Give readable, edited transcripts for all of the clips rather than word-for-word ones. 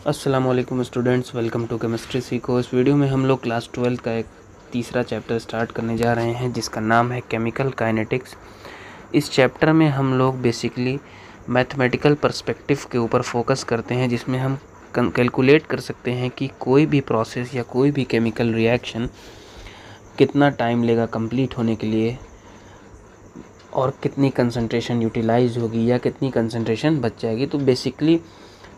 अस्सलामुअलैकुम students, welcome to chemistry सीखो। इस वीडियो में हम लोग क्लास 12 का एक तीसरा चैप्टर स्टार्ट करने जा रहे हैं जिसका नाम है केमिकल काइनेटिक्स। इस चैप्टर में हम लोग बेसिकली मैथमेटिकल पर्सपेक्टिव के ऊपर फोकस करते हैं, जिसमें हम कैलकुलेट कर सकते हैं कि कोई भी प्रोसेस या कोई भी केमिकल रिएक्शन कितना टाइम लेगा कंप्लीट होने के लिए और कितनी कंसंट्रेशन यूटिलाइज होगी या कितनी कंसंट्रेशन बच जाएगी। तो बेसिकली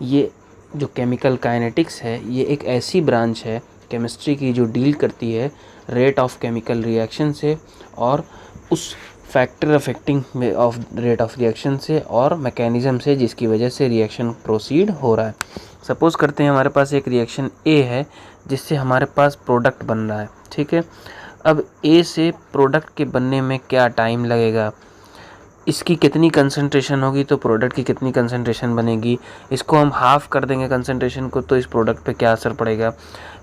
ये जो केमिकल काइनेटिक्स है ये एक ऐसी ब्रांच है केमिस्ट्री की जो डील करती है रेट ऑफ केमिकल रिएक्शन से और उस factor affecting of rate of reaction से और मैकेनिज़्म से जिसकी वजह से रिएक्शन प्रोसीड हो रहा है। सपोज़ करते हैं हमारे पास एक रिएक्शन ए है जिससे हमारे पास प्रोडक्ट बन रहा है, ठीक है। अब ए से प्रोडक्ट के बनने में क्या टाइम लगेगा, इसकी कितनी कंसंट्रेशन होगी तो प्रोडक्ट की कितनी कंसंट्रेशन बनेगी, इसको हम हाफ़ कर देंगे कंसंट्रेशन को तो इस प्रोडक्ट पे क्या असर पड़ेगा,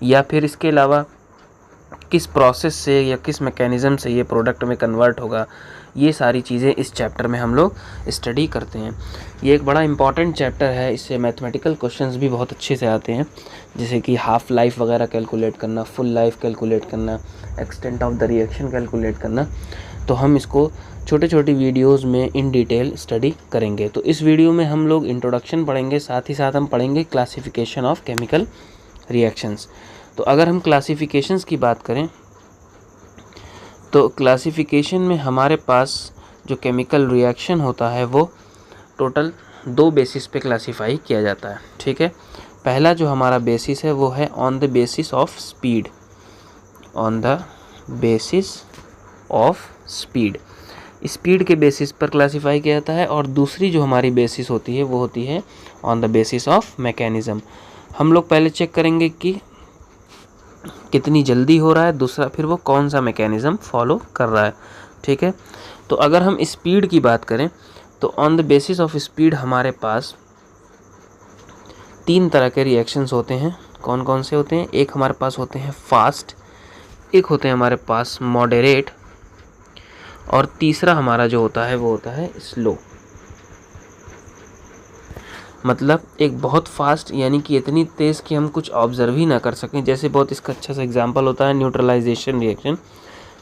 या फिर इसके अलावा किस प्रोसेस से या किस मैकेनिज़्म से ये प्रोडक्ट में कन्वर्ट होगा। ये सारी चीज़ें इस चैप्टर में हम लोग स्टडी करते हैं। ये एक बड़ा इंपॉर्टेंट चैप्टर है, इससे मैथमेटिकल क्वेश्चंस भी बहुत अच्छे से आते हैं, जैसे कि हाफ़ लाइफ वगैरह कैलकुलेट करना, फुल लाइफ कैलकुलेट करना, extent of the reaction calculate करना। तो हम इसको छोटे छोटी वीडियोस में इन डिटेल स्टडी करेंगे। तो इस वीडियो में हम लोग इंट्रोडक्शन पढ़ेंगे, साथ ही साथ हम पढ़ेंगे क्लासिफिकेशन ऑफ केमिकल रिएक्शंस। तो अगर हम क्लासिफिकेशंस की बात करें तो क्लासिफिकेशन में हमारे पास जो केमिकल रिएक्शन होता है वो टोटल 2 बेसिस पे क्लासिफाई किया जाता है, ठीक है। पहला जो हमारा बेसिस है वो है on the basis of speed, on the basis of speed, speed के बेसिस पर क्लासिफाई किया जाता है। और दूसरी जो हमारी बेसिस होती है वो होती है on the basis of mechanism. हम लोग पहले चेक करेंगे कि कितनी जल्दी हो रहा है, दूसरा फिर वो कौन सा मैकेनिज़्म फॉलो कर रहा है, ठीक है। तो अगर हम स्पीड की बात करें तो on the basis of speed हमारे पास 3 तरह के रिएक्शंस होते हैं। कौन कौन से होते हैं? एक हमारे पास होते हैं फास्ट, एक होते हैं हमारे पास मॉडरेट, और तीसरा हमारा जो होता है वो होता है स्लो। मतलब एक बहुत फास्ट यानी कि इतनी तेज़ कि हम कुछ ऑब्जर्व ही ना कर सकें। जैसे बहुत इसका अच्छा सा एग्जांपल होता है न्यूट्रलाइजेशन रिएक्शन,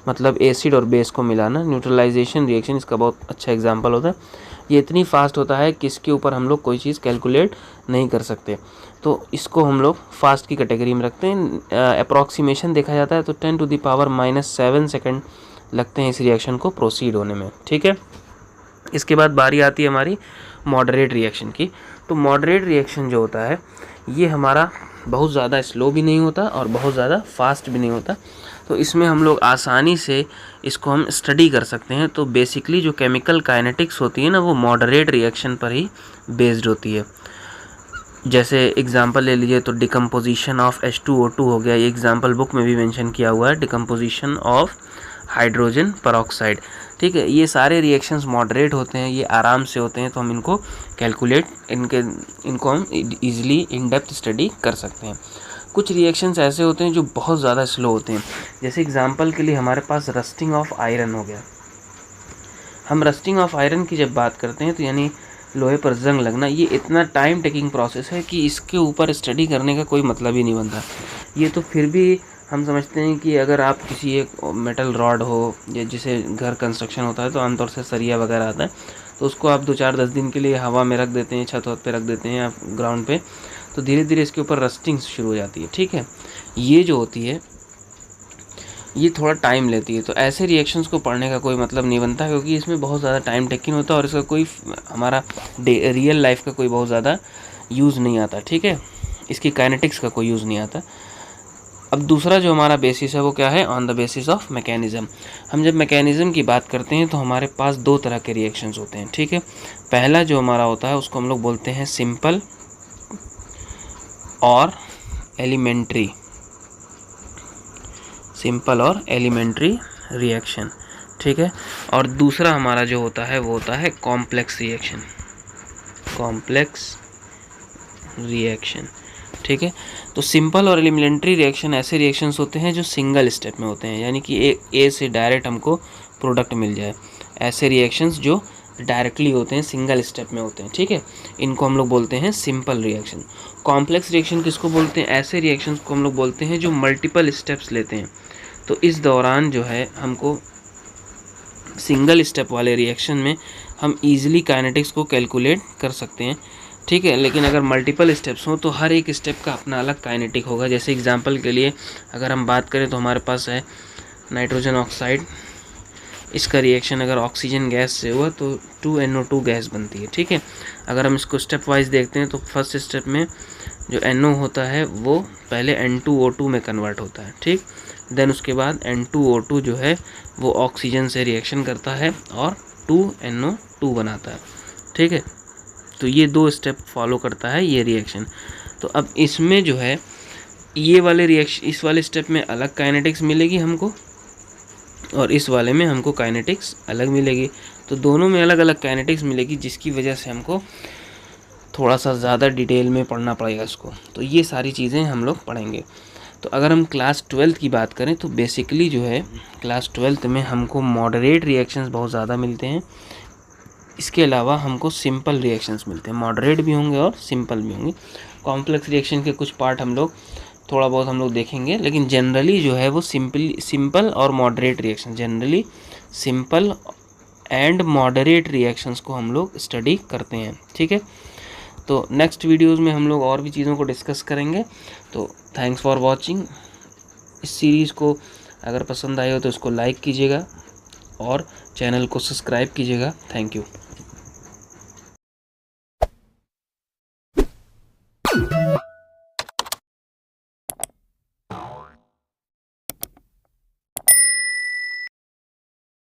मतलब एसिड और बेस को मिलाना। न्यूट्रलाइजेशन रिएक्शन इसका बहुत अच्छा एग्जांपल होता है। ये इतनी फास्ट होता है कि इसके ऊपर हम लोग कोई चीज़ कैलकुलेट नहीं कर सकते, तो इसको हम लोग फास्ट की कैटेगरी में रखते हैं। अप्रॉक्सीमेशन देखा जाता है तो 10⁻⁷ सेकेंड लगते हैं इस रिएक्शन को प्रोसीड होने में, ठीक है। इसके बाद बारी आती है हमारी मॉडरेट रिएक्शन की। तो मॉडरेट रिएक्शन जो होता है ये हमारा बहुत ज़्यादा स्लो भी नहीं होता और बहुत ज़्यादा फास्ट भी नहीं होता, तो इसमें हम लोग आसानी से इसको हम स्टडी कर सकते हैं। तो बेसिकली जो केमिकल काइनेटिक्स होती है ना वो मॉडरेट रिएक्शन पर ही बेस्ड होती है। जैसे एग्जांपल ले लीजिए तो डिकम्पोजिशन ऑफ H2O2 हो गया, ये एग्जांपल बुक में भी मेंशन किया हुआ है, डिकम्पोजिशन ऑफ हाइड्रोजन पेरोक्साइड, ठीक है। ये सारे रिएक्शंस मॉडरेट होते हैं, ये आराम से होते हैं, तो हम इनको कैलकुलेट इनको हम इजीली इन डेप्थ स्टडी कर सकते हैं। कुछ रिएक्शंस ऐसे होते हैं जो बहुत ज़्यादा स्लो होते हैं। जैसे एग्जांपल के लिए हमारे पास रस्टिंग ऑफ आयरन हो गया। हम रस्टिंग ऑफ आयरन की जब बात करते हैं तो यानी लोहे पर जंग लगना, ये इतना टाइम टेकिंग प्रोसेस है कि इसके ऊपर स्टडी करने का कोई मतलब ही नहीं बनता। ये तो फिर भी हम समझते हैं कि अगर आप किसी एक मेटल रॉड हो या जिसे घर कंस्ट्रक्शन होता है तो आमतौर से सरिया वगैरह आता है, तो उसको आप 2-4-10 दिन के लिए हवा में रख देते हैं, छत पे रख देते हैं आप ग्राउंड पे, तो धीरे धीरे इसके ऊपर रस्टिंग शुरू हो जाती है, ठीक है। ये जो होती है ये थोड़ा टाइम लेती है, तो ऐसे रिएक्शंस को पढ़ने का कोई मतलब नहीं बनता, क्योंकि इसमें बहुत ज़्यादा टाइम टेकिंग होता है और इसका कोई हमारा रियल लाइफ का कोई बहुत ज़्यादा यूज़ नहीं आता, ठीक है। इसकी काइनेटिक्स का कोई यूज़ नहीं आता। अब दूसरा जो हमारा बेसिस है वो क्या है? On the basis of mechanism. हम जब मैकेनिज़्म की बात करते हैं तो हमारे पास 2 तरह के रिएक्शंस होते हैं, ठीक है। पहला जो हमारा होता है उसको हम लोग बोलते हैं सिंपल और एलिमेंट्री, सिंपल और एलिमेंट्री रिएक्शन, ठीक है। और दूसरा हमारा जो होता है वो होता है कॉम्प्लेक्स रिएक्शन, कॉम्प्लेक्स रिएक्शन, ठीक है। तो सिंपल और एलिमेंट्री रिएक्शन ऐसे रिएक्शंस होते हैं जो सिंगल स्टेप में होते हैं, यानी कि ए से डायरेक्ट हमको प्रोडक्ट मिल जाए। ऐसे रिएक्शंस जो डायरेक्टली होते हैं, सिंगल स्टेप में होते हैं, ठीक है। इनको हम लोग बोलते हैं सिंपल रिएक्शन। कॉम्प्लेक्स रिएक्शन किसको बोलते हैं? ऐसे रिएक्शंस को हम लोग बोलते हैं जो मल्टीपल स्टेप्स लेते हैं। तो इस दौरान जो है हमको सिंगल स्टेप वाले रिएक्शन में हम इजीली काइनेटिक्स को कैलकुलेट कर सकते हैं, ठीक है। लेकिन अगर मल्टीपल स्टेप्स हों तो हर एक स्टेप का अपना अलग काइनेटिक होगा। जैसे एग्जांपल के लिए अगर हम बात करें तो हमारे पास है नाइट्रोजन ऑक्साइड, इसका रिएक्शन अगर ऑक्सीजन गैस से हुआ तो 2NO2 गैस बनती है, ठीक है। अगर हम इसको स्टेप वाइज देखते हैं तो फर्स्ट स्टेप में जो NO होता है वो पहले N2O2 में कन्वर्ट होता है, ठीक। देन उसके बाद N2O2 जो है वो ऑक्सीजन से रिएक्शन करता है और 2NO2 बनाता है, ठीक है। तो ये 2 स्टेप फॉलो करता है ये रिएक्शन। तो अब इसमें जो है ये वाले रिएक्शन, इस वाले स्टेप में अलग काइनेटिक्स मिलेगी हमको और इस वाले में हमको काइनेटिक्स अलग मिलेगी। तो दोनों में अलग अलग काइनेटिक्स मिलेगी, जिसकी वजह से हमको थोड़ा सा ज़्यादा डिटेल में पढ़ना पड़ेगा इसको। तो ये सारी चीज़ें हम लोग पढ़ेंगे। तो अगर हम क्लास 12th की बात करें तो बेसिकली जो है क्लास 12th में हमको मॉडरेट रिएक्शंस बहुत ज़्यादा मिलते हैं। इसके अलावा हमको सिंपल रिएक्शंस मिलते हैं, मॉडरेट भी होंगे और सिंपल भी होंगे। कॉम्प्लेक्स रिएक्शन के कुछ पार्ट हम लोग थोड़ा बहुत हम लोग देखेंगे, लेकिन जनरली जो है वो सिंपल और moderate reaction, generally simple and moderate reactions को हम लोग स्टडी करते हैं, ठीक है। तो नेक्स्ट वीडियोज़ में हम लोग और भी चीज़ों को डिस्कस करेंगे। तो थैंक्स फॉर वॉचिंग। इस सीरीज़ को अगर पसंद आए हो तो इसको लाइक कीजिएगा और चैनल को सब्सक्राइब कीजिएगा। Thank you.